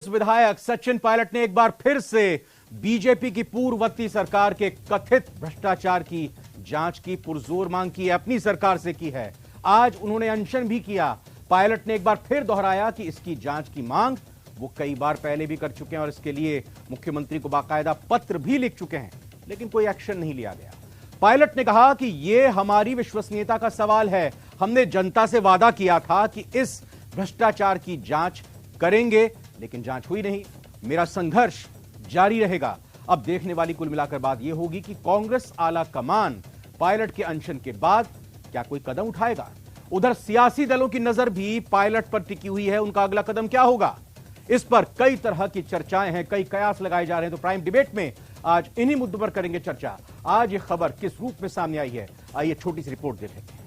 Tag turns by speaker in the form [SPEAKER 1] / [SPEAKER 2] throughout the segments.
[SPEAKER 1] विधायक सचिन पायलट ने एक बार फिर से बीजेपी की पूर्ववर्ती सरकार के कथित भ्रष्टाचार की जांच की पुरजोर मांग की है, अपनी सरकार से की है। आज उन्होंने अनशन भी किया। पायलट ने एक बार फिर दोहराया कि इसकी जांच की मांग वो कई बार पहले भी कर चुके हैं और इसके लिए मुख्यमंत्री को बाकायदा पत्र भी लिख चुके हैं, लेकिन कोई एक्शन नहीं लिया गया। पायलट ने कहा कि यह हमारी विश्वसनीयता का सवाल है। हमने जनता से वादा किया था कि इस भ्रष्टाचार की जांच करेंगे, लेकिन जांच हुई नहीं। मेरा संघर्ष जारी रहेगा। अब देखने वाली कुल मिलाकर बात यह होगी कि कांग्रेस आला कमान पायलट के अनशन के बाद क्या कोई कदम उठाएगा। उधर सियासी दलों की नजर भी पायलट पर टिकी हुई है। उनका अगला कदम क्या होगा, इस पर कई तरह की चर्चाएं हैं, कई कयास लगाए जा रहे हैं। तो प्राइम डिबेट में आज इन्हीं मुद्दों पर करेंगे चर्चा। आज ये खबर किस रूप में सामने आई है, आइए छोटी सी रिपोर्ट देख लेते हैं।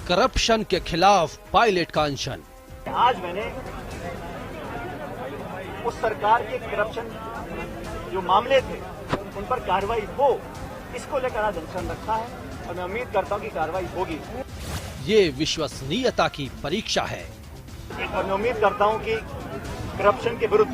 [SPEAKER 2] करप्शन के खिलाफ पायलट का अनशन।
[SPEAKER 3] आज मैंने उस सरकार के करप्शन जो मामले थे उन पर कार्रवाई हो, इसको लेकर आज अनशन रखा है और मैं उम्मीद करता हूं कि कार्रवाई होगी।
[SPEAKER 2] ये विश्वसनीयता की परीक्षा है
[SPEAKER 3] और मैं उम्मीद करता हूं कि करप्शन के विरुद्ध,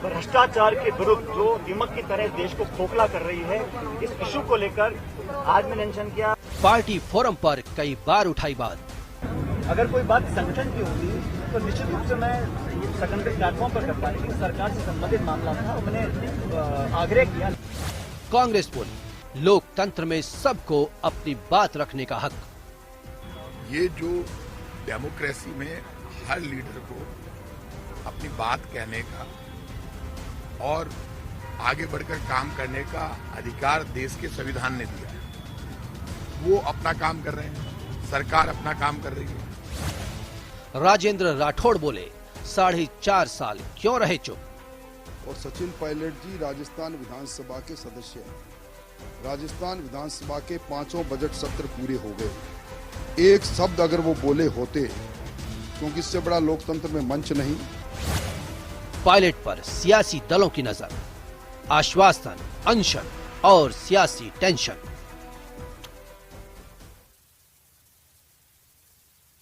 [SPEAKER 3] भ्रष्टाचार के विरुद्ध जो दीमक की तरह देश को खोखला कर रही है, इस इशू को लेकर आज मैंने अनशन किया।
[SPEAKER 2] पार्टी फोरम पर कई बार उठाई बात।
[SPEAKER 3] अगर कोई बात संगठन की होती तो निश्चित रूप से मैं सेकेंडरी प्लेटफॉर्म पर करता, लेकिन सरकार से संबंधित मामला था और मैंने आग्रह किया।
[SPEAKER 2] कांग्रेस बोली, लोकतंत्र में सबको अपनी बात रखने का हक।
[SPEAKER 4] ये जो डेमोक्रेसी में हर लीडर को अपनी बात कहने का और आगे बढ़कर काम करने का अधिकार देश के संविधान ने दिया है, वो अपना काम कर रहे हैं, सरकार अपना काम कर रही है।
[SPEAKER 2] राजेंद्र राठौड़ बोले, 4.5 साल क्यों रहे चुप।
[SPEAKER 5] और सचिन पायलट जी राजस्थान विधानसभा के सदस्य हैं। राजस्थान विधानसभा के 5 बजट सत्र पूरे हो गए। एक शब्द अगर वो बोले होते, क्योंकि इससे बड़ा लोकतंत्र में मंच नहीं।
[SPEAKER 2] पायलट पर सियासी दलों की नजर, आश्वासन, अनशन और सियासी टेंशन।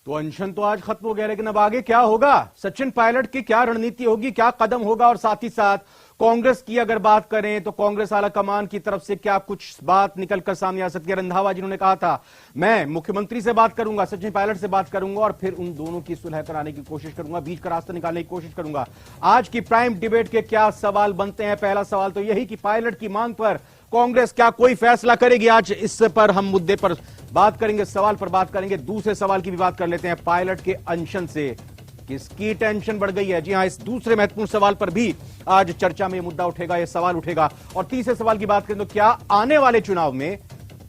[SPEAKER 1] तो अनशन तो आज खत्म हो गया, लेकिन अब आगे क्या होगा, सचिन पायलट की क्या रणनीति होगी, क्या कदम होगा। और साथ ही साथ कांग्रेस की अगर बात करें तो कांग्रेस आला कमान की तरफ से क्या कुछ बात निकलकर सामने आ सकती है। रंधावा जिन्होंने कहा था मैं मुख्यमंत्री से बात करूंगा, सचिन पायलट से बात करूंगा और फिर उन दोनों की सुलह कराने की कोशिश करूंगा, बीच का रास्ता निकालने की कोशिश करूंगा। आज की प्राइम डिबेट के क्या सवाल बनते हैं। पहला सवाल तो यही कि पायलट की मांग पर कांग्रेस क्या कोई फैसला करेगी। आज इस पर हम मुद्दे पर बात करेंगे, सवाल पर बात करेंगे। दूसरे सवाल की भी बात कर लेते हैं, पायलट के अनशन से किसकी टेंशन बढ़ गई है। जी हां, इस दूसरे महत्वपूर्ण सवाल पर भी आज चर्चा में यह मुद्दा उठेगा, यह सवाल उठेगा। और तीसरे सवाल की बात करें तो क्या आने वाले चुनाव में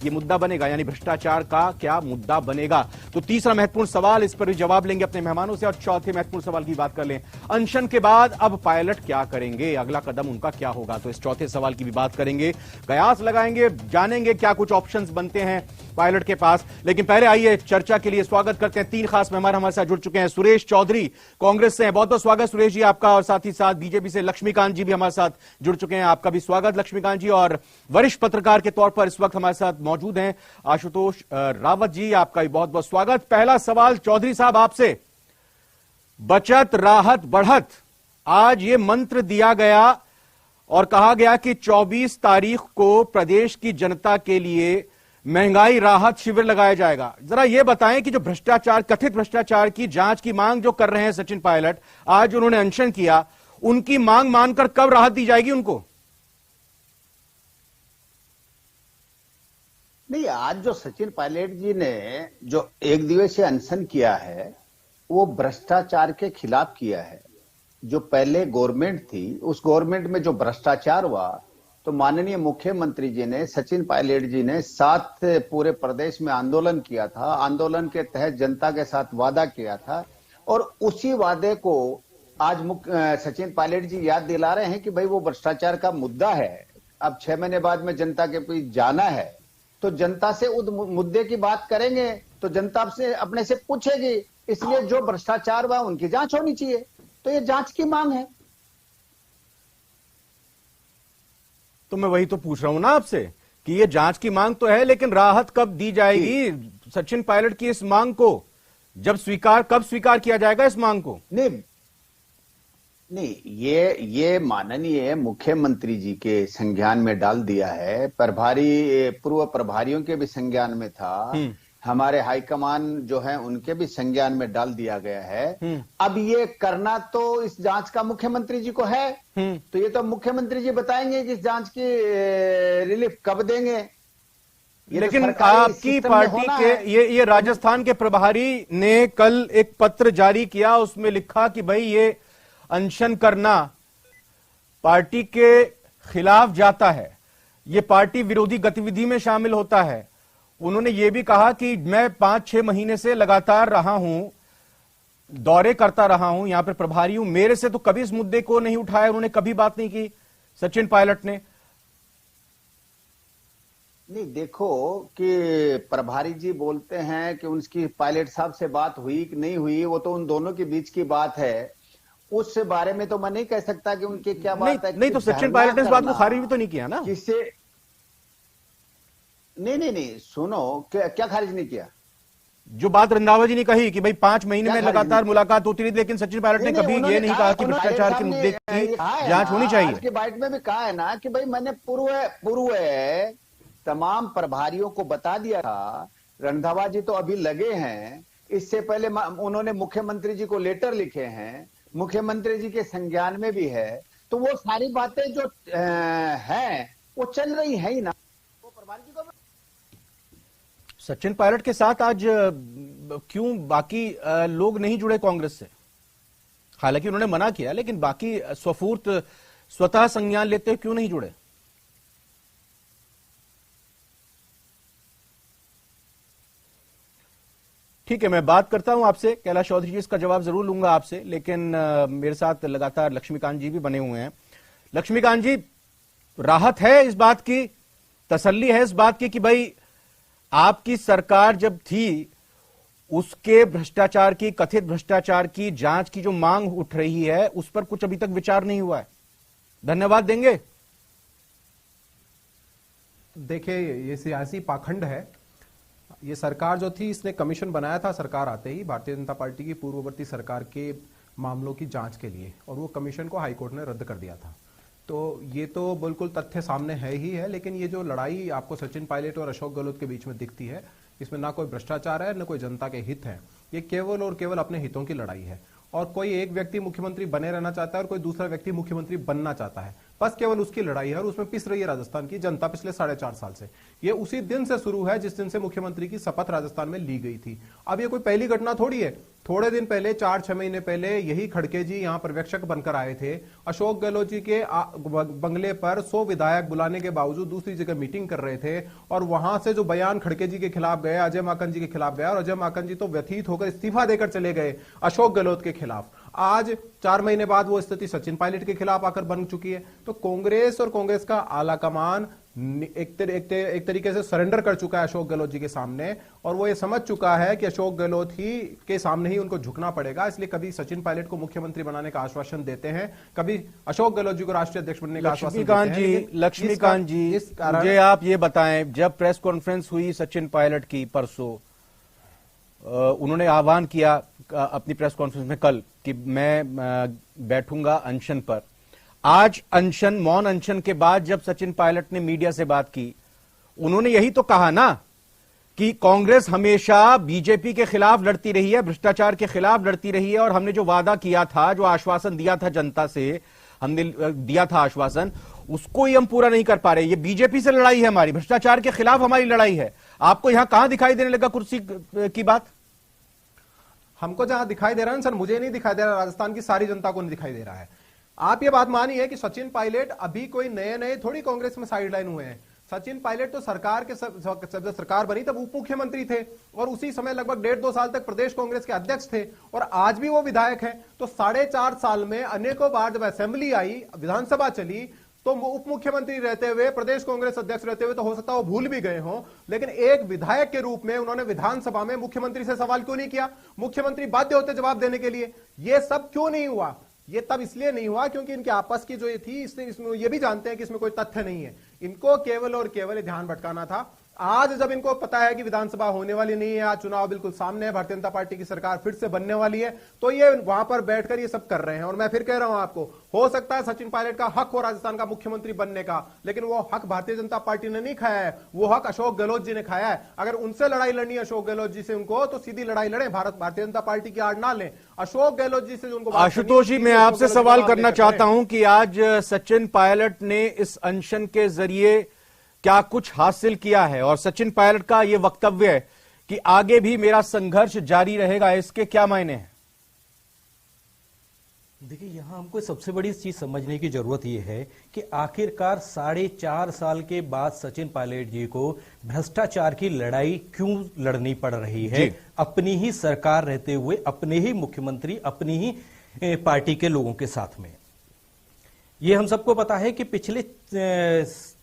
[SPEAKER 1] यह मुद्दा बनेगा, यानी भ्रष्टाचार का क्या मुद्दा बनेगा। तो तीसरा महत्वपूर्ण सवाल, इस पर भी जवाब लेंगे अपने मेहमानों से। और चौथे महत्वपूर्ण सवाल की बात कर लें, अनशन के बाद अब पायलट क्या करेंगे, अगला कदम उनका क्या होगा। तो इस चौथे सवाल की भी बात करेंगे, कयास लगाएंगे, जानेंगे क्या कुछ ऑप्शंस बनते हैं पायलट के पास। लेकिन पहले आइए चर्चा के लिए स्वागत करते हैं, 3 खास मेहमान हमारे साथ जुड़ चुके हैं। सुरेश चौधरी कांग्रेस से हैं, बहुत बहुत स्वागत सुरेश जी आपका। और साथ ही साथ बीजेपी से लक्ष्मीकांत जी भी हमारे साथ जुड़ चुके हैं, आपका भी स्वागत लक्ष्मीकांत जी। और वरिष्ठ पत्रकार के तौर पर इस वक्त हमारे साथ मौजूद हैं आशुतोष रावत जी, आपका भी बहुत बहुत स्वागत। पहला सवाल चौधरी साहब आपसे, बचत राहत बढ़त, आज ये मंत्र दिया गया और कहा गया कि 24 तारीख को प्रदेश की जनता के लिए महंगाई राहत शिविर लगाया जाएगा। जरा यह बताएं कि जो भ्रष्टाचार, कथित भ्रष्टाचार की जांच की मांग जो कर रहे हैं सचिन पायलट, आज उन्होंने अनशन किया, उनकी मांग मानकर कब राहत दी जाएगी उनको।
[SPEAKER 6] नहीं, आज जो सचिन पायलट जी ने जो एक दिवसीय अनशन किया है वो भ्रष्टाचार के खिलाफ किया है। जो पहले गवर्नमेंट थी, उस गवर्नमेंट में जो भ्रष्टाचार हुआ, तो माननीय मुख्यमंत्री जी ने, सचिन पायलट जी ने 7 पूरे प्रदेश में आंदोलन किया था। आंदोलन के तहत जनता के साथ वादा किया था और उसी वादे को आज सचिन पायलट जी याद दिला रहे हैं कि भाई वो भ्रष्टाचार का मुद्दा है। अब 6 महीने बाद में जनता के बीच जाना है, तो जनता से उस मुद्दे की बात करेंगे तो जनता से अपने से पूछेगी। इसलिए जो भ्रष्टाचार हुआ उनकी जांच होनी चाहिए, तो ये जांच की मांग है।
[SPEAKER 1] तो मैं वही तो पूछ रहा हूं ना आपसे कि ये जांच की मांग तो है, लेकिन राहत कब दी जाएगी। सचिन पायलट की इस मांग को कब स्वीकार किया जाएगा इस मांग को?
[SPEAKER 6] नहीं, ये माननीय मुख्यमंत्री जी के संज्ञान में डाल दिया है। पूर्व प्रभारियों के भी संज्ञान में था, हमारे हाईकमान जो है उनके भी संज्ञान में डाल दिया गया है। अब ये करना तो इस जांच का मुख्यमंत्री जी को है, तो ये तो मुख्यमंत्री जी बताएंगे कि इस जांच की रिलीफ कब देंगे।
[SPEAKER 1] लेकिन आपकी पार्टी के ये राजस्थान के प्रभारी ने कल एक पत्र जारी किया, उसमें लिखा कि भाई ये अनशन करना पार्टी के खिलाफ जाता है, ये पार्टी विरोधी गतिविधि में शामिल होता है। उन्होंने ये भी कहा कि मैं 5-6 महीने से लगातार रहा हूं, दौरे करता रहा हूं, यहां पर प्रभारी हूं, मेरे से तो कभी इस मुद्दे को नहीं उठाया, उन्होंने कभी बात नहीं की सचिन पायलट ने।
[SPEAKER 6] नहीं, देखो कि प्रभारी जी बोलते हैं कि उनकी पायलट साहब से बात हुई कि नहीं हुई, वो तो उन दोनों के बीच की बात है। उस बारे में तो मैं नहीं कह सकता कि उनकी क्या बात है।
[SPEAKER 1] नहीं तो सचिन पायलट ने इस बात को खारिज भी तो नहीं किया ना
[SPEAKER 6] किससे? नहीं, सुनो, क्या खारिज नहीं किया?
[SPEAKER 1] जो बात रंधावा जी ने कही कि भाई 5 महीने में लगातार मुलाकात होती रही, लेकिन सचिन पायलट ने कभी ये नहीं कहा कि भ्रष्टाचार के मुद्दे की जांच होनी चाहिए।
[SPEAKER 6] आज के बाइट में भी कहा है ना कि भाई मैंने पूर्व तमाम प्रभारियों को बता दिया था। रंधावा जी तो अभी लगे हैं, इससे पहले उन्होंने मुख्यमंत्री जी को लेटर लिखे हैं, मुख्यमंत्री जी के संज्ञान में भी है, तो वो सारी बातें जो हैं वो चल रही है ही ना। वो प्रभारी जी को
[SPEAKER 1] सचिन पायलट के साथ आज क्यों बाकी लोग नहीं जुड़े कांग्रेस से? हालांकि उन्होंने मना किया, लेकिन बाकी स्वतः संज्ञान लेते हुए क्यों नहीं जुड़े? ठीक है, मैं बात करता हूं आपसे कैलाश चौधरी जी, इसका जवाब जरूर लूंगा आपसे, लेकिन मेरे साथ लगातार लक्ष्मीकांत जी भी बने हुए हैं। लक्ष्मीकांत जी, राहत है इस बात की, तसल्ली है इस बात की कि भाई आपकी सरकार जब थी उसके भ्रष्टाचार की, कथित भ्रष्टाचार की जांच की जो मांग उठ रही है उस पर कुछ अभी तक विचार नहीं हुआ है? धन्यवाद देंगे।
[SPEAKER 7] देखिए, ये सियासी पाखंड है। ये सरकार जो थी, इसने कमीशन बनाया था सरकार आते ही, भारतीय जनता पार्टी की पूर्ववर्ती सरकार के मामलों की जांच के लिए, और वो कमीशन को हाईकोर्ट ने रद्द कर दिया था। तो ये तो बिल्कुल तथ्य सामने है ही है। लेकिन ये जो लड़ाई आपको सचिन पायलट और अशोक गहलोत के बीच में दिखती है, इसमें ना कोई भ्रष्टाचार है, ना कोई जनता के हित है। ये केवल और केवल अपने हितों की लड़ाई है। और कोई एक व्यक्ति मुख्यमंत्री बने रहना चाहता है और कोई दूसरा व्यक्ति मुख्यमंत्री बनना चाहता है, बस केवल उसकी लड़ाई है। और उसमें पिस रही है राजस्थान की जनता पिछले 4.5 साल से। ये उसी दिन से शुरू है जिस दिन से मुख्यमंत्री की शपथ राजस्थान में ली गई थी। अब ये कोई पहली घटना थोड़ी है। थोड़े दिन पहले, 4-6 महीने पहले, यही खड़के जी यहां पर्यवेक्षक बनकर आए थे। अशोक गहलोत जी के बंगले पर 100 विधायक बुलाने के बावजूद दूसरी जगह मीटिंग कर रहे थे, और वहां से जो बयान खड़के जी के खिलाफ गया, अजय माकन जी के खिलाफ गया, और अजय माकन जी तो व्यथित होकर इस्तीफा देकर चले गए अशोक गहलोत के खिलाफ। आज 4 महीने बाद वो स्थिति सचिन पायलट के खिलाफ आकर बन चुकी है। तो कांग्रेस और कांग्रेस का आला कमान एक तरीके से सरेंडर कर चुका है अशोक गहलोत जी के सामने, और वो ये समझ चुका है कि अशोक गहलोत ही के सामने ही उनको झुकना पड़ेगा। इसलिए कभी सचिन पायलट को मुख्यमंत्री बनाने का आश्वासन देते हैं, कभी अशोक गहलोत जी को राष्ट्रीय अध्यक्ष बनने का आश्वासन देते हैं।
[SPEAKER 1] लक्ष्मीकांत जी, मुझे आप ये बताएं, जब प्रेस कॉन्फ्रेंस हुई सचिन पायलट की परसों, उन्होंने आह्वान किया अपनी प्रेस कॉन्फ्रेंस में कल कि मैं बैठूंगा अनशन पर। आज अनशन, मौन अनशन के बाद जब सचिन पायलट ने मीडिया से बात की, उन्होंने यही तो कहा ना कि कांग्रेस हमेशा बीजेपी के खिलाफ लड़ती रही है, भ्रष्टाचार के खिलाफ लड़ती रही है, और हमने जो वादा किया था, जो आश्वासन दिया था जनता से, हमने दिया था आश्वासन, उसको ही हम पूरा नहीं कर पा रहे। ये बीजेपी से लड़ाई है हमारी, भ्रष्टाचार के खिलाफ हमारी लड़ाई है। आपको यहां कहां दिखाई देने लगा कुर्सी की बात?
[SPEAKER 7] हमको जहां दिखाई दे रहा है सर, मुझे नहीं दिखाई दे रहा, राजस्थान की सारी जनता को नहीं दिखाई दे रहा है। आप ये बात मानिए कि सचिन पायलट अभी कोई नए थोड़ी कांग्रेस में साइडलाइन हुए हैं। सचिन पायलट तो सरकार के जब सरकार बनी तब उप मुख्यमंत्री थे, और उसी समय लगभग 1.5-2 साल तक प्रदेश कांग्रेस के अध्यक्ष थे, और आज भी वो विधायक हैं। तो 4.5 साल में अनेकों बार जब असेंबली आई, विधानसभा चली, तो उप मुख्यमंत्री रहते हुए, प्रदेश कांग्रेस अध्यक्ष रहते हुए, तो हो सकता है वो भूल भी गए हों, लेकिन एक विधायक के रूप में उन्होंने विधानसभा में मुख्यमंत्री से सवाल क्यों नहीं किया? मुख्यमंत्री बाध्य होते जवाब देने के लिए। ये सब क्यों नहीं हुआ? ये तब इसलिए नहीं हुआ क्योंकि इनके आपस की जो ये थी, इसमें ये भी जानते हैं कि इसमें कोई तथ्य नहीं है। इनको केवल और केवल ध्यान भटकाना था। आज जब इनको पता है कि विधानसभा होने वाली नहीं है, आज चुनाव बिल्कुल सामने है, भारतीय जनता पार्टी की सरकार फिर से बनने वाली है, तो ये वहां पर बैठकर ये सब कर रहे हैं। और मैं फिर कह रहा हूं आपको, हो सकता है सचिन पायलट का हक हो राजस्थान का मुख्यमंत्री बनने का, लेकिन वो हक भारतीय जनता पार्टी ने नहीं खाया है, वो हक अशोक गहलोत जी ने खाया है। अगर उनसे लड़ाई लड़नी है अशोक गहलोत जी से उनको, तो सीधी लड़ाई लड़े, भारतीय जनता पार्टी की आड़ ना लें। अशोक गहलोत जी से उनको
[SPEAKER 1] आशुतोष जी, मैं आपसे सवाल करना चाहता हूं कि आज सचिन पायलट ने इस अनशन के जरिए क्या कुछ हासिल किया है, और सचिन पायलट का यह वक्तव्य है कि आगे भी मेरा संघर्ष जारी रहेगा, इसके क्या मायने हैं?
[SPEAKER 8] देखिए, यहां हमको सबसे बड़ी चीज समझने की जरूरत यह है कि आखिरकार 4.5 साल के बाद सचिन पायलट जी को भ्रष्टाचार की लड़ाई क्यों लड़नी पड़ रही है, अपनी ही सरकार रहते हुए, अपने ही मुख्यमंत्री, अपनी ही पार्टी के लोगों के साथ में। ये हम सबको पता है कि पिछले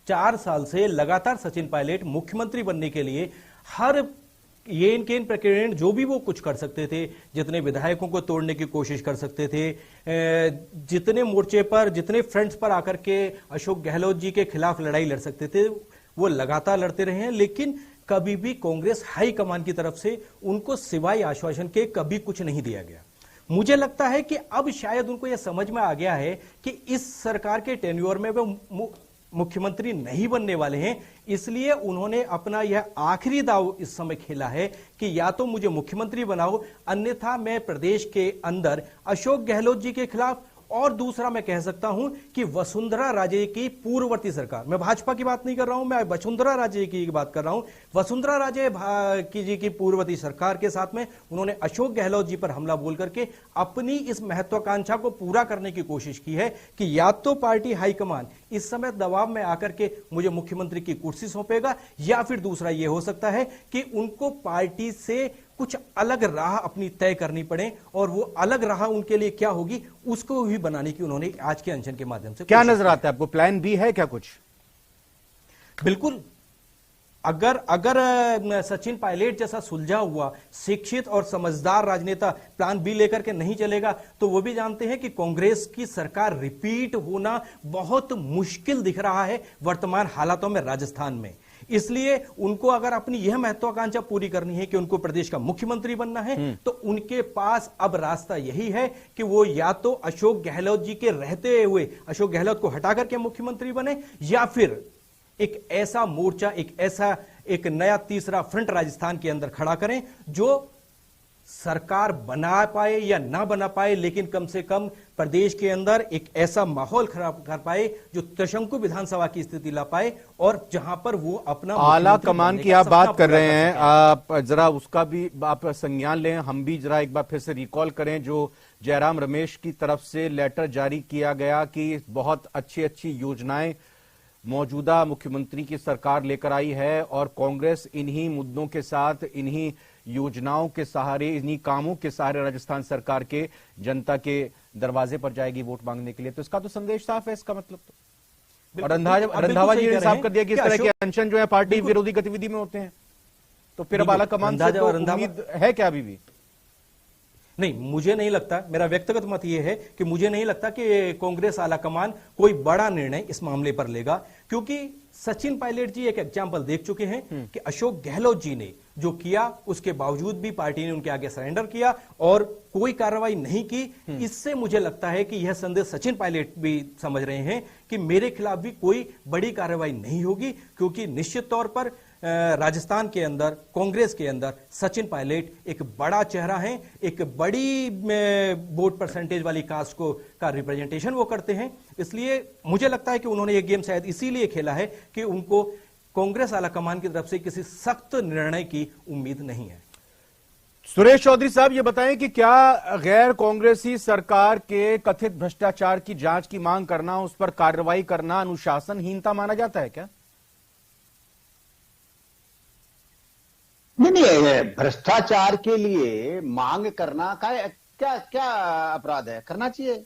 [SPEAKER 8] 4 साल से लगातार सचिन पायलट मुख्यमंत्री बनने के लिए हर ये इनके इन प्रकरण जो भी वो कुछ कर सकते थे, जितने विधायकों को तोड़ने की कोशिश कर सकते थे, जितने मोर्चे पर, जितने फ्रंट्स पर आकर के अशोक गहलोत जी के खिलाफ लड़ाई लड़ सकते थे, वो लगातार लड़ते रहे हैं। लेकिन कभी भी कांग्रेस हाईकमान की तरफ से उनको सिवाय आश्वासन के कभी कुछ नहीं दिया गया। मुझे लगता है कि अब शायद उनको यह समझ में आ गया है कि इस सरकार के टेन्योर में वो मुख्यमंत्री नहीं बनने वाले हैं, इसलिए उन्होंने अपना यह आखिरी दांव इस समय खेला है कि या तो मुझे मुख्यमंत्री बनाओ, अन्यथा मैं प्रदेश के अंदर अशोक गहलोत जी के खिलाफ, और दूसरा मैं कह सकता हूं कि वसुंधरा राजे की पूर्ववर्ती सरकार, मैं भाजपा की बात नहीं कर रहा हूं, मैं वसुंधरा राजे की बात कर रहा हूं, वसुंधरा राजे जी की पूर्ववर्ती सरकार के साथ में उन्होंने अशोक गहलोत जी पर हमला बोल करके अपनी इस महत्वाकांक्षा को पूरा करने की कोशिश की है कि या तो पार्टी हाईकमान इस समय दबाव में आकर के मुझे मुख्यमंत्री की कुर्सी सौंपेगा, या फिर दूसरा यह हो सकता है कि उनको पार्टी से कुछ अलग राह अपनी तय करनी पड़े, और वो अलग राह उनके लिए क्या होगी उसको भी बनाने की उन्होंने आज के अनशन के माध्यम से।
[SPEAKER 1] क्या नजर आता है आपको, प्लान बी है क्या कुछ?
[SPEAKER 8] बिल्कुल, अगर सचिन पायलट जैसा सुलझा हुआ, शिक्षित और समझदार राजनेता प्लान बी लेकर के नहीं चलेगा, तो वो भी जानते हैं कि कांग्रेस की सरकार रिपीट होना बहुत मुश्किल दिख रहा है वर्तमान हालातों में राजस्थान में। इसलिए उनको अगर अपनी यह महत्वाकांक्षा पूरी करनी है कि उनको प्रदेश का मुख्यमंत्री बनना है, तो उनके पास अब रास्ता यही है कि वो या तो अशोक गहलोत जी के रहते हुए अशोक गहलोत को हटा करके मुख्यमंत्री बने, या फिर एक ऐसा मोर्चा, एक नया तीसरा फ्रंट राजस्थान के अंदर खड़ा करें जो सरकार बना पाए या ना बना पाए, लेकिन कम से कम प्रदेश के अंदर एक ऐसा माहौल खराब कर पाए जो त्रिशंकु विधानसभा की स्थिति ला पाए, और जहां पर वो अपना
[SPEAKER 1] आला कमान की आप बात कर रहे हैं, आप जरा उसका भी आप संज्ञान लें। हम भी जरा एक बार फिर से रिकॉल करें जो जयराम रमेश की तरफ से लेटर जारी किया गया कि बहुत अच्छी अच्छी योजनाएं मौजूदा मुख्यमंत्री की सरकार लेकर आई है, और कांग्रेस इन्हीं मुद्दों के साथ, इन्हीं योजनाओं के सहारे, इन्हीं कामों के सहारे राजस्थान सरकार के जनता के दरवाजे पर जाएगी वोट मांगने के लिए। तो इसका तो संदेश साफ है, इसका मतलब तो। और रंधावा जी ने साफ कर दिया कि इस तरह के अनशन जो है पार्टी विरोधी गतिविधि में होते हैं, तो फिर अब आला कमान से तो उम्मीद है क्या अभी भी?
[SPEAKER 8] नहीं, मुझे नहीं लगता, मेरा व्यक्तिगत मत यह है कि मुझे नहीं लगता कि कांग्रेस आला कमान कोई बड़ा निर्णय इस मामले पर लेगा, क्योंकि सचिन पायलट जी एक एग्जाम्पल देख चुके हैं कि अशोक गहलोत जी ने जो किया उसके बावजूद भी पार्टी ने उनके आगे सरेंडर किया और कोई कार्रवाई नहीं की। इससे मुझे लगता है कि यह संदेश सचिन पायलट भी समझ रहे हैं कि मेरे खिलाफ भी कोई बड़ी कार्रवाई नहीं होगी, क्योंकि निश्चित तौर पर राजस्थान के अंदर, कांग्रेस के अंदर सचिन पायलट एक बड़ा चेहरा है, एक बड़ी वोट परसेंटेज वाली कास्ट को का रिप्रेजेंटेशन वो करते हैं। इसलिए मुझे लगता है कि उन्होंने ये गेम शायद इसीलिए खेला है कि उनको कांग्रेस आला कमान की तरफ से किसी सख्त निर्णय की उम्मीद नहीं है।
[SPEAKER 1] सुरेश चौधरी साहब, ये बताएं कि क्या गैर कांग्रेसी सरकार के कथित भ्रष्टाचार की जांच की मांग करना, उस पर कार्रवाई करना अनुशासनहीनता माना जाता है क्या?
[SPEAKER 6] नहीं, भ्रष्टाचार के लिए मांग करना का क्या क्या अपराध है? करना चाहिए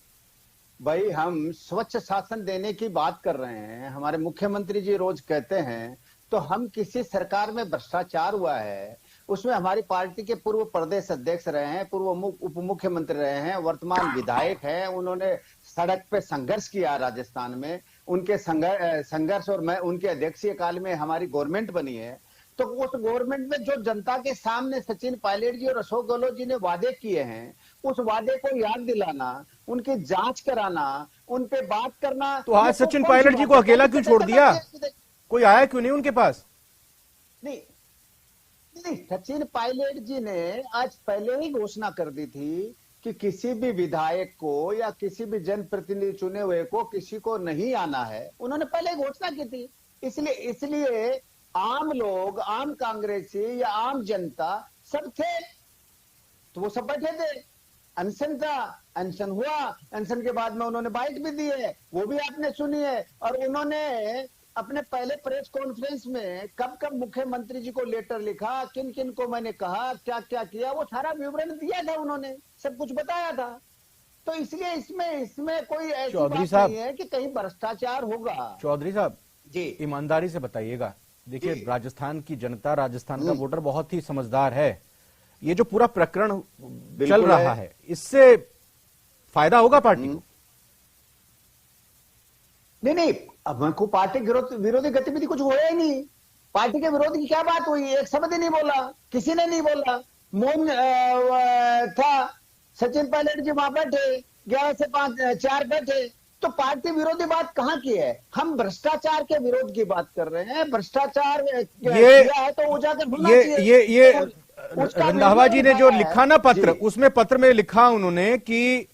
[SPEAKER 6] भाई। हम स्वच्छ शासन देने की बात कर रहे हैं, हमारे मुख्यमंत्री जी रोज कहते हैं, तो हम किसी सरकार में भ्रष्टाचार हुआ है उसमें हमारी पार्टी के पूर्व प्रदेश अध्यक्ष रहे हैं, पूर्व उप मुख्यमंत्री रहे हैं, वर्तमान विधायक हैं, उन्होंने सड़क पे संघर्ष किया राजस्थान में, उनके संघर्ष और मैं उनके अध्यक्षीय काल में हमारी गवर्नमेंट बनी है। तो उस गवर्नमेंट में जो जनता के सामने सचिन पायलट जी और अशोक गहलोत जी ने वादे किए हैं, उस वादे को याद दिलाना, उनकी जांच कराना, उन पे बात करना।
[SPEAKER 1] तो आज सचिन पायलट जी को अकेला क्यों छोड़ दिया? कोई आया क्यों नहीं उनके पास?
[SPEAKER 6] नहीं, सचिन पायलट जी ने आज पहले ही घोषणा कर दी थी कि किसी भी विधायक को या किसी भी जनप्रतिनिधि चुने हुए को किसी को नहीं आना है। उन्होंने पहले घोषणा की थी। इसलिए आम लोग, आम कांग्रेसी या आम जनता सब थे, तो वो सब बैठे थे। अनशन था, अनशन हुआ, अनशन के बाद में उन्होंने बाइट भी दी है, वो भी आपने सुनी है। और उन्होंने अपने पहले प्रेस कॉन्फ्रेंस में कब कब मुख्यमंत्री जी को लेटर लिखा, किन किन को मैंने कहा, क्या क्या किया, वो सारा विवरण दिया था, उन्होंने सब कुछ बताया था। तो इसलिए इसमें कोई ऐसी बात नहीं है कि कहीं भ्रष्टाचार होगा।
[SPEAKER 1] चौधरी साहब
[SPEAKER 6] जी,
[SPEAKER 1] ईमानदारी से बताइएगा, देखिए राजस्थान की जनता, राजस्थान का वोटर बहुत ही समझदार है। ये जो पूरा प्रकरण चल रहा है, इससे फायदा होगा पार्टी को?
[SPEAKER 6] नहीं, अब हमको पार्टी विरोधी गतिविधि कुछ होया ही नहीं। पार्टी के विरोध की क्या बात हुई? एक शब्द ही नहीं बोला, किसी ने नहीं बोला। मौन था, सचिन पायलट जी वहां बैठे, 11 से 4 बैठे, तो पार्टी विरोधी बात कहाँ की है? हम भ्रष्टाचार के विरोध की बात कर रहे हैं। भ्रष्टाचार किया है तो उजागर होना चाहिए।
[SPEAKER 1] ये रंधावा जी ने जो लिखा ना पत्र, उसमें पत्र में लिखा उन्होंने कि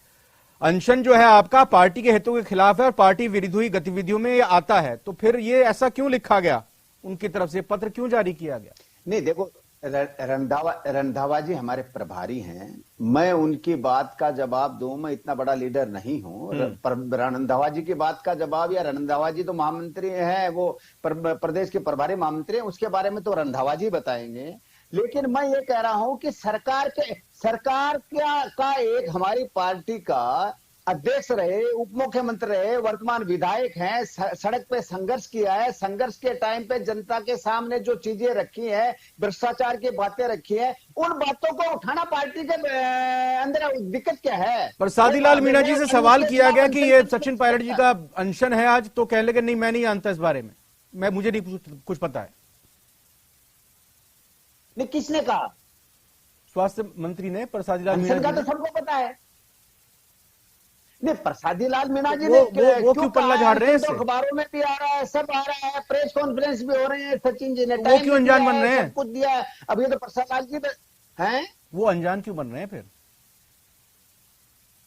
[SPEAKER 1] अनशन जो है आपका पार्टी के हितों के खिलाफ है और पार्टी विरोधी गतिविधियों में ये आता है। तो फिर ये ऐसा क्यों लिखा गया उनकी तरफ से, पत्र क्यों जारी किया गया?
[SPEAKER 6] नहीं, देखो रंधावा जी हमारे प्रभारी हैं, मैं उनकी बात का जवाब दूं, मैं इतना बड़ा लीडर नहीं हूं। रंधावा जी की बात का जवाब, या रंधावा जी तो महामंत्री हैं, वो प्रदेश के प्रभारी महामंत्री हैं, उसके बारे में तो रंधावा जी बताएंगे। लेकिन मैं ये कह रहा हूं कि सरकार का एक हमारी पार्टी का अध्यक्ष रहे, उप मुख्यमंत्री रहे, वर्तमान विधायक हैं, सड़क पे संघर्ष किया है, संघर्ष के टाइम पे जनता के सामने जो चीजें रखी हैं, भ्रष्टाचार की बातें रखी हैं, उन बातों को उठाना पार्टी के अंदर दिक्कत क्या है?
[SPEAKER 1] प्रसादी लाल मीणा जी से सवाल किया गया कि ये सचिन पायलट जी का अनशन है आज, तो कह लगे नहीं मैं नहीं जानता इस बारे में, मुझे नहीं कुछ पता है।
[SPEAKER 6] नहीं, किसने कहा?
[SPEAKER 1] स्वास्थ्य मंत्री ने, प्रसादी लाल मीणा
[SPEAKER 6] का
[SPEAKER 1] जी
[SPEAKER 6] तो सबको पता है। नहीं, प्रसादी लाल मीणा जी
[SPEAKER 1] ने वो क्यों पल्ला झाड़ रहे हैं?
[SPEAKER 6] तो अखबारों में भी आ रहा है, सब आ रहा है, प्रेस कॉन्फ्रेंस भी हो रहे हैं, सचिन जी ने
[SPEAKER 1] वो क्यों अनजान बन रहे हैं?
[SPEAKER 6] सब कुछ दिया है। अब ये तो प्रसाद लाल जी हैं, वो
[SPEAKER 1] अनजान क्यों बन रहे हैं फिर?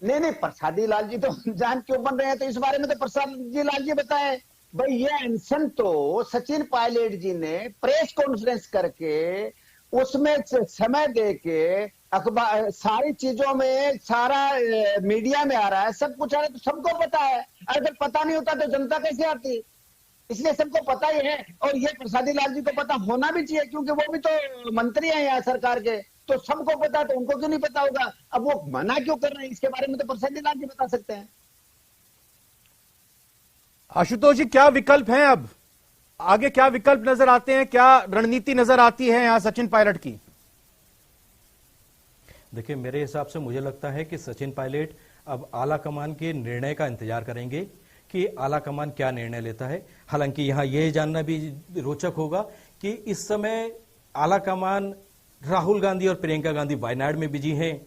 [SPEAKER 6] नहीं, प्रसादी लाल जी तो अनजान क्यों बन रहे हैं, तो इस बारे में तो प्रसादी लाल जी बताए। भाई, ये अनशन तो सचिन पायलट जी ने प्रेस कॉन्फ्रेंस करके, उसमें समय दे के, अखबार सारी चीजों में, सारा मीडिया में आ रहा है, सब कुछ आ रहा है, तो सबको पता है। अगर पता नहीं होता तो जनता कैसे आती? इसलिए सबको पता ही है, और ये प्रसादी लाल जी को पता होना भी चाहिए, क्योंकि वो भी तो मंत्री हैं यहाँ सरकार के, तो सबको पता, तो उनको क्यों नहीं पता होगा? अब वो मना क्यों कर रहे हैं, इसके बारे में तो प्रसादी लाल जी बता सकते हैं।
[SPEAKER 1] आशुतोष जी, क्या विकल्प हैं अब आगे? क्या विकल्प नजर आते हैं, क्या रणनीति नजर आती है यहां सचिन पायलट की?
[SPEAKER 8] देखिए, मेरे हिसाब से मुझे लगता है कि सचिन पायलट अब आला कमान के निर्णय का इंतजार करेंगे कि आला कमान क्या निर्णय लेता है। हालांकि यहां यह जानना भी रोचक होगा कि इस समय आला कमान राहुल गांधी और प्रियंका गांधी वायनाड में बिजी हैं।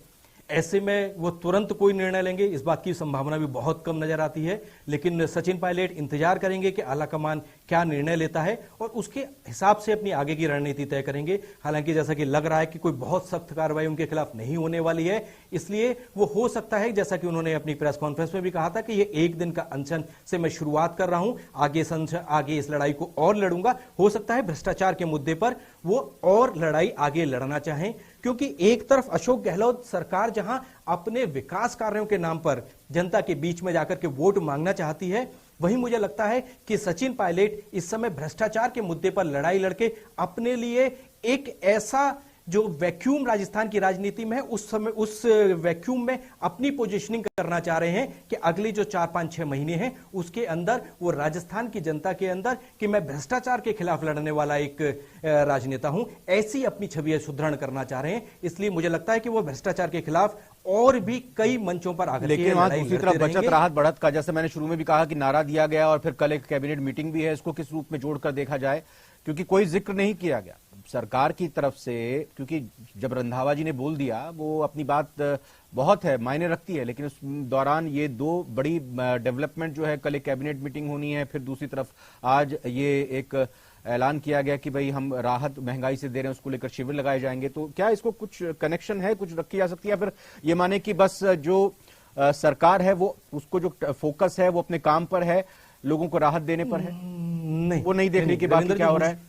[SPEAKER 8] ऐसे में वो तुरंत कोई निर्णय लेंगे, इस बात की संभावना भी बहुत कम नजर आती है। लेकिन सचिन पायलट इंतजार करेंगे कि आला कमान क्या निर्णय लेता है और उसके हिसाब से अपनी आगे की रणनीति तय करेंगे। हालांकि जैसा कि लग रहा है कि कोई बहुत सख्त कार्रवाई उनके खिलाफ नहीं होने वाली है, इसलिए वो हो सकता है, जैसा कि उन्होंने अपनी प्रेस कॉन्फ्रेंस में भी कहा था, कि ये 1 दिन का अनशन से मैं शुरुआत कर रहा हूं, आगे इस लड़ाई को और लड़ूंगा। हो सकता है भ्रष्टाचार के मुद्दे पर वो और लड़ाई आगे लड़ना चाहें, क्योंकि एक तरफ अशोक गहलोत सरकार जहां अपने विकास कार्यों के नाम पर जनता के बीच में जाकर के वोट मांगना चाहती है, वहीं मुझे लगता है कि सचिन पायलट इस समय भ्रष्टाचार के मुद्दे पर लड़ाई लड़के अपने लिए एक ऐसा जो वैक्यूम राजस्थान की राजनीति में है, उस वैक्यूम में अपनी पोजीशनिंग करना चाह रहे हैं कि अगली जो 4-5-6 महीने हैं उसके अंदर वो राजस्थान की जनता के अंदर कि मैं भ्रष्टाचार के खिलाफ लड़ने वाला एक राजनेता हूं, ऐसी अपनी छवि सुदृढ़ करना चाह रहे हैं। इसलिए मुझे लगता है कि वो भ्रष्टाचार के खिलाफ और भी कई मंचों पर आगे,
[SPEAKER 1] लेकिन वहां दूसरी तरफ बचत राहत बढ़त का, जैसे मैंने शुरू में भी कहा कि नारा दिया गया और फिर कल एक कैबिनेट मीटिंग भी है, इसको किस रूप में जोड़कर देखा जाए, क्योंकि कोई जिक्र नहीं किया गया। सरकार की तरफ से, क्योंकि जब रंधावा जी ने बोल दिया वो अपनी बात बहुत है, मायने रखती है, लेकिन उस दौरान ये दो बड़ी डेवलपमेंट जो है, कल एक कैबिनेट मीटिंग होनी है, फिर दूसरी तरफ आज ये एक ऐलान किया गया कि भाई हम राहत महंगाई से दे रहे हैं, उसको लेकर शिविर लगाए जाएंगे। तो क्या इसको कुछ कनेक्शन है, कुछ रखी जा सकती है, फिर ये माने कि बस जो सरकार है वो उसको जो फोकस है वो अपने काम पर है, लोगों को राहत देने पर है,
[SPEAKER 8] नहीं,
[SPEAKER 1] वो नहीं देखने की बात क्या हो रहा है?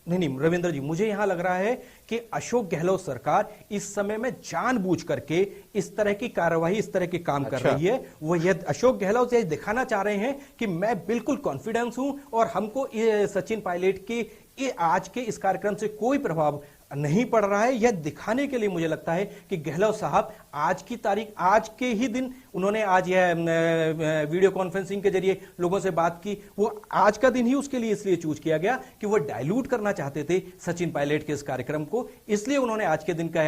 [SPEAKER 8] नहीं रविंद्र जी, मुझे यहां लग रहा है कि अशोक गहलोत सरकार इस समय में जानबूझ करके इस तरह की कार्रवाई, इस तरह के काम कर रही है। वो ये अशोक गहलोत ये दिखाना चाह रहे हैं कि मैं बिल्कुल कॉन्फिडेंस हूं और हमको ये सचिन पायलट के आज के इस कार्यक्रम से कोई प्रभाव नहीं पड़ रहा है। यह दिखाने के लिए मुझे लगता है कि गहलोत साहब आज की तारीख, आज के ही दिन उन्होंने आज यह वीडियो कॉन्फ्रेंसिंग के जरिए लोगों से बात की, वो आज का दिन ही उसके लिए इसलिए चूज किया गया कि वो डाइल्यूट करना चाहते थे सचिन पायलट के इस कार्यक्रम को, इसलिए उन्होंने आज के दिन का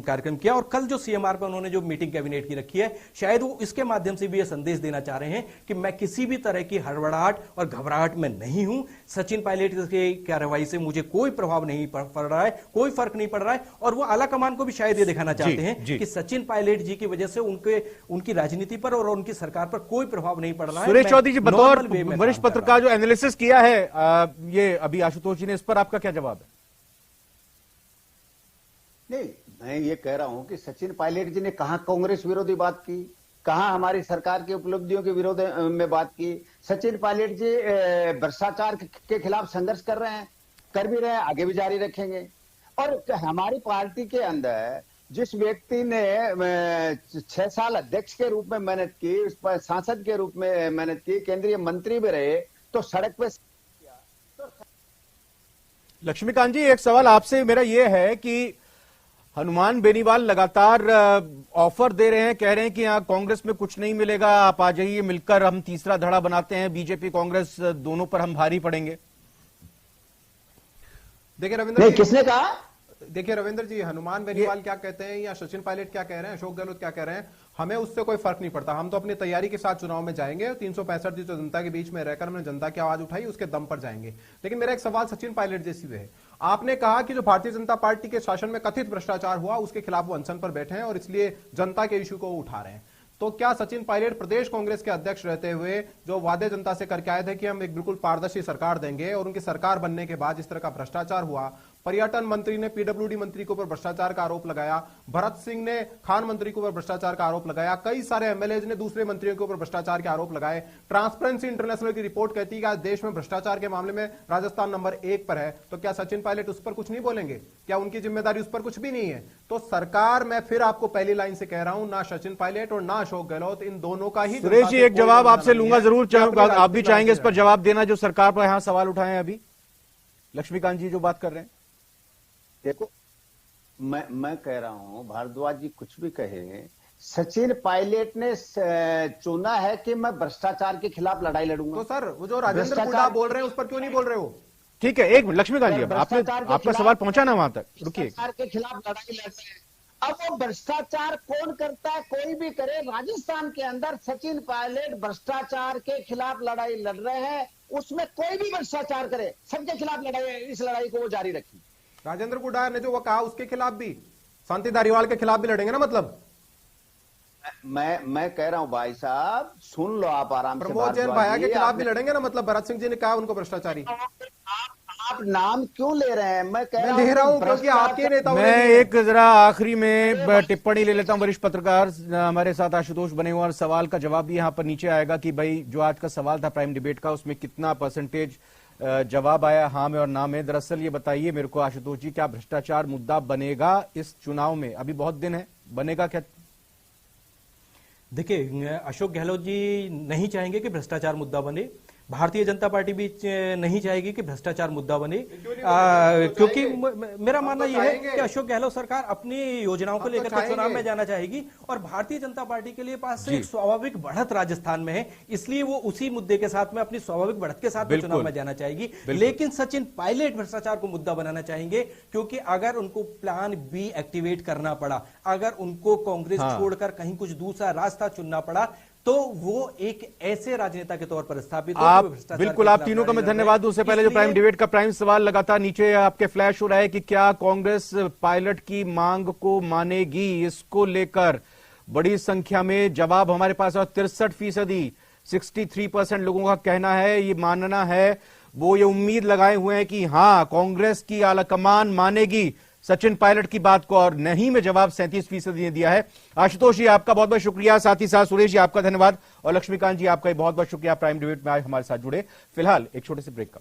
[SPEAKER 8] कार्यक्रम किया। और कल जो सीएमआर पर उन्होंने जो मीटिंग कैबिनेट की रखी है, शायद वो इसके माध्यम से भी यह संदेश देना चाह रहे हैं कि मैं किसी भी तरह की हड़बड़ाहट और घबराहट में नहीं हूं, सचिन पायलट की कार्रवाई से मुझे कोई प्रभाव नहीं पड़ रहा है, कोई फर्क नहीं पड़ रहा है। और वो आला कमान को भी शायद ये दिखाना चाहते हैं कि सचिन पायलट जी की वजह से उनकी राजनीति पर और उनकी सरकार पर कोई प्रभाव नहीं पड़ रहा है।
[SPEAKER 1] सुरेश चौधरी जी, बतौर वरिष्ठ पत्रकार जो एनालिसिस किया है ये अभी आशुतोष जी ने, इस पर आपका क्या जवाब है?
[SPEAKER 6] नहीं, मैं ये कह रहा हूं कि सचिन पायलट जी ने कहां कांग्रेस विरोधी बात की, कहां हमारी सरकार की उपलब्धियों के विरोध में बात की। सचिन पायलट जी भ्रष्टाचार के खिलाफ संघर्ष कर रहे हैं, कर भी रहे हैं, आगे भी जारी रखेंगे। और हमारी पार्टी के अंदर जिस व्यक्ति ने 6 साल अध्यक्ष के रूप में मेहनत की, उस पर सांसद के रूप में मेहनत की, केंद्रीय मंत्री भी रहे, तो सड़क पे
[SPEAKER 1] लक्ष्मीकांत जी, एक सवाल आपसे मेरा यह है कि हनुमान बेनीवाल लगातार ऑफर दे रहे हैं, कह रहे हैं कि यहाँ कांग्रेस में कुछ नहीं मिलेगा, आप आ जाइए, मिलकर हम तीसरा धड़ा बनाते हैं, बीजेपी कांग्रेस दोनों पर हम भारी पड़ेंगे।
[SPEAKER 7] देखिए रविंद्र जी,
[SPEAKER 6] किसने कहा?
[SPEAKER 7] देखिए रविंद्र जी, हनुमान बेनीवाल क्या कहते हैं या सचिन पायलट क्या कह रहे हैं, अशोक गहलोत क्या कह रहे हैं, हमें उससे कोई फर्क नहीं पड़ता। हम तो अपनी तैयारी के साथ चुनाव में जाएंगे, 365 दिन तो जनता के बीच में रहकर हमने जनता की आवाज उठाई, उसके दम पर जाएंगे। लेकिन मेरा एक सवाल सचिन पायलट जैसी है, आपने कहा कि जो भारतीय जनता पार्टी के शासन में कथित भ्रष्टाचार हुआ उसके खिलाफ वो अनशन पर बैठे हैं और इसलिए जनता के इश्यू को उठा रहे हैं। तो क्या सचिन पायलट प्रदेश कांग्रेस के अध्यक्ष रहते हुए जो वादे जनता से करके आए थे कि हम एक बिल्कुल पारदर्शी सरकार देंगे, और उनकी सरकार बनने के बाद जिस तरह का भ्रष्टाचार हुआ, पर्यटन मंत्री ने पीडब्ल्यूडी मंत्री के ऊपर भ्रष्टाचार का आरोप लगाया, भरत सिंह ने खान मंत्री के ऊपर भ्रष्टाचार का आरोप लगाया, कई सारे एमएलए ने दूसरे मंत्रियों के ऊपर भ्रष्टाचार के आरोप लगाए। ट्रांसपेरेंसी इंटरनेशनल की रिपोर्ट कहती है कि आज देश में भ्रष्टाचार के मामले में राजस्थान नंबर 1 पर है। तो क्या सचिन पायलट उस पर कुछ नहीं बोलेंगे? क्या उनकी जिम्मेदारी उस पर कुछ भी नहीं है? तो सरकार, मैं फिर आपको पहली लाइन से कह रहा हूं, ना सचिन पायलट और ना अशोक गहलोत, इन दोनों का ही।
[SPEAKER 1] सुरेश जी, एक जवाब आपसे लूंगा जरूर, आप भी चाहेंगे इस पर जवाब देना जो सरकार पर यहां सवाल उठाए अभी लक्ष्मीकांत जी जो बात कर रहे हैं?
[SPEAKER 6] देखो, मैं कह रहा हूं, भारद्वाज जी कुछ भी कहे, सचिन पायलट ने चुना है कि मैं भ्रष्टाचार के खिलाफ लड़ाई लड़ूंगा।
[SPEAKER 7] तो सर, वो जो राजेंद्र कुंडा बोल रहे हैं उस पर क्यों नहीं बोल रहे हो?
[SPEAKER 1] ठीक है, एक मिनट लक्ष्मीकांत जी, आपका सवाल पहुंचा ना वहां तक, रुकिए।
[SPEAKER 6] भ्रष्टाचार के खिलाफ लड़ाई लड़ रहे हैं। अब वो भ्रष्टाचार कौन करता है, कोई भी करे, राजस्थान के अंदर सचिन पायलट भ्रष्टाचार के खिलाफ लड़ाई लड़ रहे हैं, उसमें कोई भी भ्रष्टाचार करे, सबके खिलाफ लड़ाई, इस लड़ाई को वो जारी रखी।
[SPEAKER 7] राजेंद्र कुंडा ने जो वो कहा उसके खिलाफ भी, शांति धारीवाल के खिलाफ भी लड़ेंगे ना? मतलब
[SPEAKER 6] मैं कह रहा हूं भाई साहब, सुन लो आप आराम से।
[SPEAKER 7] प्रमोद जैन भाया के खिलाफ भी लड़ेंगे ना? मतलब भरत सिंह जी ने कहा उनको भ्रष्टाचारी।
[SPEAKER 6] आप नाम क्यों ले रहे हैं? मैं
[SPEAKER 7] ले रहा हूं क्योंकि आपके नेता।
[SPEAKER 1] मैं एक जरा आखिरी में टिप्पणी ले लेता हूं, वरिष्ठ पत्रकार हमारे साथ आशुतोष बने हुए, और सवाल का जवाब भी यहां पर नीचे आएगा कि भाई जो आज का सवाल था प्राइम डिबेट का, उसमें कितना परसेंटेज जवाब आया हाँ में और ना में। दरअसल ये बताइए मेरे को आशुतोष जी, क्या भ्रष्टाचार मुद्दा बनेगा इस चुनाव में? अभी बहुत दिन है, बनेगा क्या?
[SPEAKER 8] देखिए, अशोक गहलोत जी नहीं चाहेंगे कि भ्रष्टाचार मुद्दा बने, भारतीय जनता पार्टी भी नहीं चाहेगी कि भ्रष्टाचार मुद्दा बने, क्योंकि मेरा मानना यह है कि अशोक गहलोत सरकार अपनी योजनाओं को लेकर के चुनाव में जाना चाहेगी, और भारतीय जनता पार्टी के लिए पास एक स्वाभाविक बढ़त राजस्थान में है, इसलिए वो उसी मुद्दे के साथ में अपनी स्वाभाविक बढ़त के साथ में चुनाव में जाना चाहेगी। लेकिन सचिन पायलट भ्रष्टाचार को मुद्दा बनाना चाहेंगे, क्योंकि अगर उनको प्लान बी एक्टिवेट करना पड़ा, अगर उनको कांग्रेस छोड़कर कहीं कुछ दूसरा रास्ता चुनना पड़ा, तो वो एक ऐसे राजनेता के तौर पर स्थापित हो
[SPEAKER 1] आप
[SPEAKER 8] जो भ्रष्टाचार
[SPEAKER 1] बिल्कुल,
[SPEAKER 8] के
[SPEAKER 1] आप
[SPEAKER 8] खिलाफ
[SPEAKER 1] तीनों का मैं
[SPEAKER 8] लड़ रहे हैं।
[SPEAKER 1] धन्यवाद दूं। उससे पहले जो प्राइम
[SPEAKER 8] इसलिए
[SPEAKER 1] डिबेट का प्राइम सवाल लगातार नीचे आपके फ्लैश हो रहा है कि क्या कांग्रेस पायलट की मांग को मानेगी, इसको लेकर बड़ी संख्या में जवाब हमारे पास, और 63%, 63% लोगों का कहना है, ये मानना है, वो ये उम्मीद लगाए हुए हैं कि हां कांग्रेस की आलाकमान मानेगी सचिन पायलट की बात को, और नहीं में जवाब 37% ने दिया है। आशुतोष जी आपका बहुत बहुत शुक्रिया, साथ ही साथ सुरेश जी आपका धन्यवाद, और लक्ष्मीकांत जी आपका बहुत बहुत शुक्रिया प्राइम डिबेट में आज हमारे साथ जुड़े। फिलहाल एक छोटे से ब्रेक का